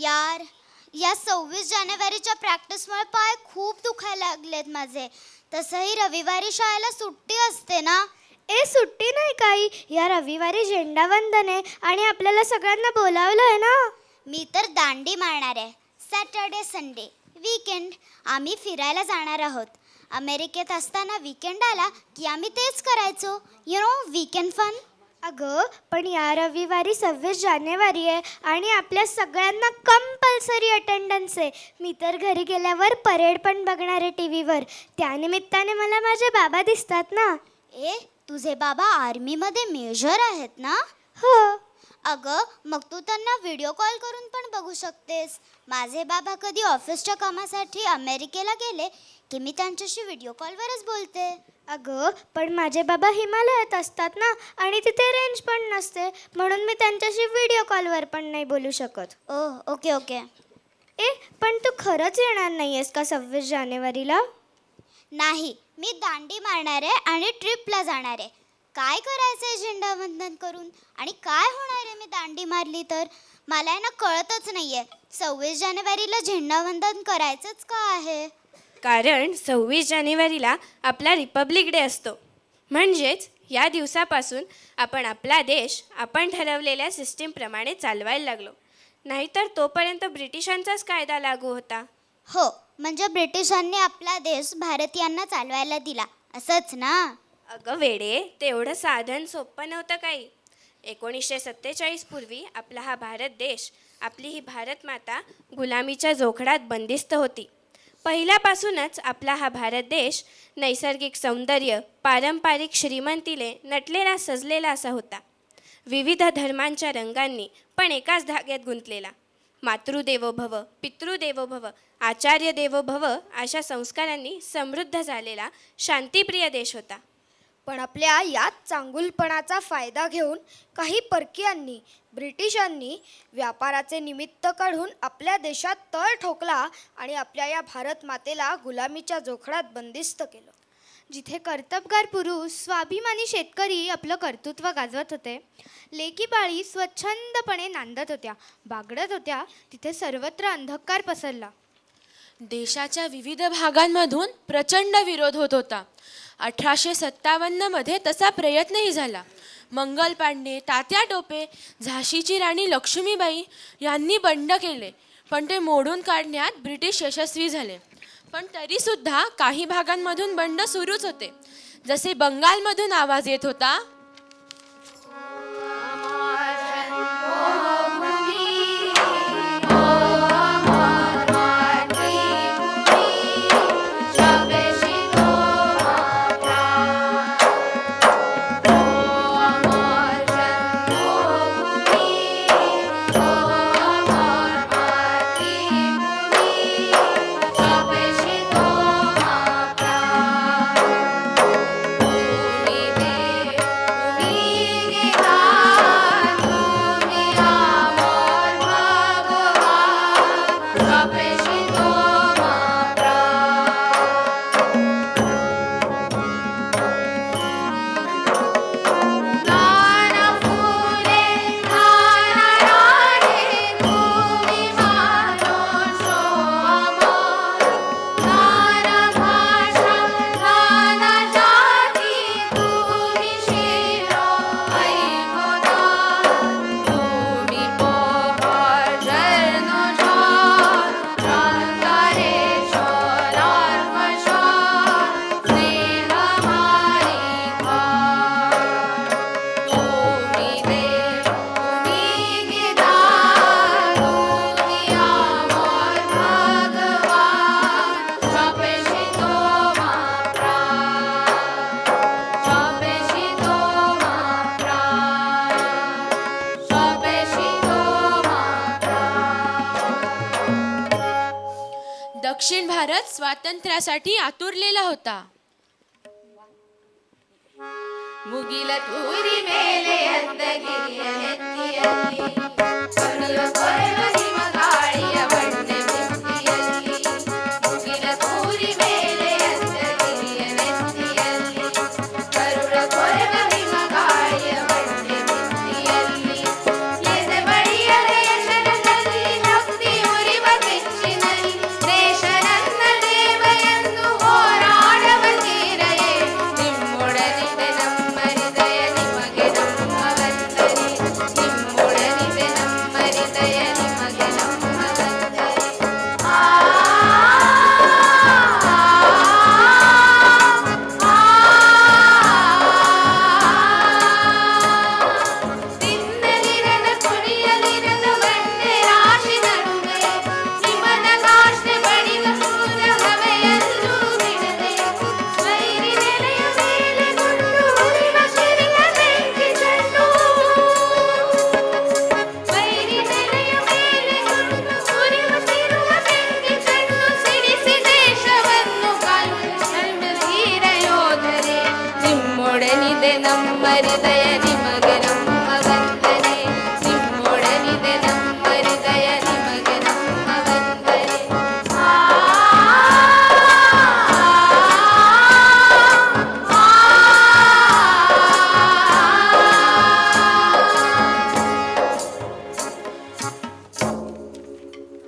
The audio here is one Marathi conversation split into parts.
यार, या 26 जानेवारीच्या प्रॅक्टिसमुळे पाय खूप दुखायला लागलेत माझे. तसंही रविवारी शाळेला सुट्टी असते ना. सुट्टी नाही काही. या रविवारी झेंडावंदन आहे आणि आपल्याला सगळ्यांना बोलावलं आहे ना. मी तर दांडी मारणार आहे. सॅटर्डे संडे वीकेंड आम्ही फिरायला जाणार आहोत. अमेरिकेत असताना वीकेंड आला की आम्ही तेच करायचो. Weekend fun. अगं, पण या रविवारी 26 जानेवारी आहे आणि आपल्या सगळ्यांना कंपल्सरी अटेंडन्स आहे. मी तर घरी गेल्यावर परेड पण बघणार आहे टी व्हीवर. त्यानिमित्ताने मला माझे बाबा दिसतात ना. तुझे बाबा आर्मीमध्ये मेजर आहेत ना? हो. अगं, मग तू त्यांना व्हिडिओ कॉल करून पण बघू शकतेस. माझे बाबा कधी ऑफिसच्या कामासाठी अमेरिकेला गेले की मी त्यांच्याशी व्हिडिओ कॉलवरच बोलते. अगं, पण माझे बाबा हिमालयात असतात ना आणि तिथे रेंज पण नसते, म्हणून मी त्यांच्याशी व्हिडिओ कॉलवर पण नाही बोलू शकत. ओके. पण तू खरंच येणार नाही आहेस का 26 जानेवारीला? नाही, मी दांडी मारणार आहे आणि ट्रिपला जाणार आहे. काय करायचं आहे झेंडावंदन करून आणि काय होणार आहे मी दांडी मारली तर? मला ना कळतच नाही आहे 26 जानेवारीला झेंडावंदन करायचंच का आहे. कारण 26 जानेवारीला आपला रिपब्लिक डे असतो. म्हणजेच या दिवसापासून आपण आपला देश आपण ठरवलेल्या सिस्टीमप्रमाणे चालवायला लागलो. नाहीतर तोपर्यंत ब्रिटिशांचाच कायदा लागू होता. हो, म्हणजे ब्रिटिशांनी आपला देश भारतीयांना चालवायला दिला असंच ना? अगं वेडे, तेवढं साधन सोपं नव्हतं काही. 1947 पूर्वी आपला हा भारत देश, आपली ही भारत माता गुलामीच्या जोखडात बंदिस्त होती. पहिल्यापासूनच आपला हा भारत देश नैसर्गिक सौंदर्य, पारंपरिक श्रीमंतीने नटलेला सजलेला असा होता. विविध धर्मांच्या रंगांनी पण एकाच धाग्यात गुंतलेला. मातृदेवो भव, पितृदेवो भव, आचार्य देवो भव अशा संस्कारांनी समृद्ध झालेला शांतिप्रिय देश होता. पण आपल्या यात चांगुलपणाचा फायदा घेऊन काही परकीयांनी, ब्रिटिशांनी व्यापाराचे निमित्त काढून आपल्या देशात तळ ठोकला आणि आपल्या या भारत मातेला गुलामीच्या जोखडात बंदिस्त केलं. जिथे कर्तबगार पुरुष, स्वाभिमानी शेतकरी आपलं कर्तृत्व गाजवत होते, लेकी बाळी स्वच्छंदपणे नांदत होत्या, बागडत होत्या, तिथे सर्वत्र अंधकार पसरला. देशाच्या विविध भागांमधून प्रचंड विरोध होत होता. 1857मध्ये तसा प्रयत्नही झाला. मंगल पांडे, तात्या टोपे, झाशीची राणी लक्ष्मीबाई यांनी बंड केले, पण ते मोडून काढण्यात ब्रिटिश यशस्वी झाले. पण तरीसुद्धा काही भागांमधून बंड सुरूच होते. जसे बंगालमधून आवाज येत होता, दक्षिण भारत स्वातंत्र्यासाठी आतुरलेला होता. मुगिल तुरी मेले भक्ति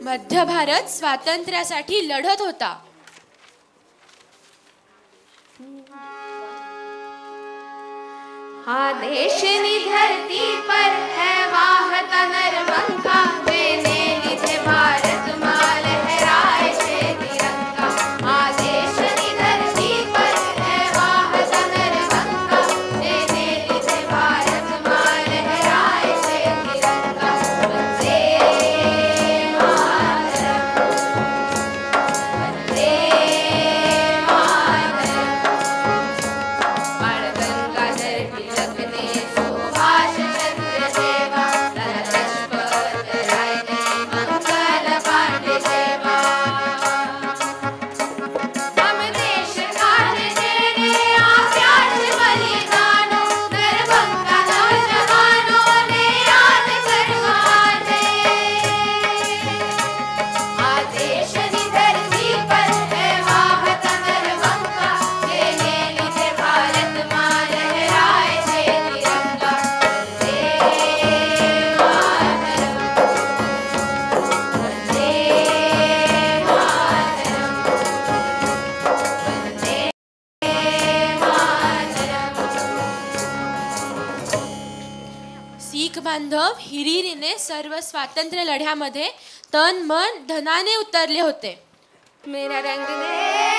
मध्य भारत स्वातंत्र्यासाठी लढत होता. हाँ देश नी धरती पर है वाहता नरमंका, मैंने निधे भारत माँ लहराए छे तिरंगा. हाँ देश नी धरती पर है वाहता नरमंका, मैंने निधे भारत माँ लहराए छे तिरंगा. वंदे मातरम, वंदे शीख बांधव हिरिरीने सर्व स्वातंत्र्य लढ्यामध्ये तन मन धनाने उतरले होते. मेरा रंग दे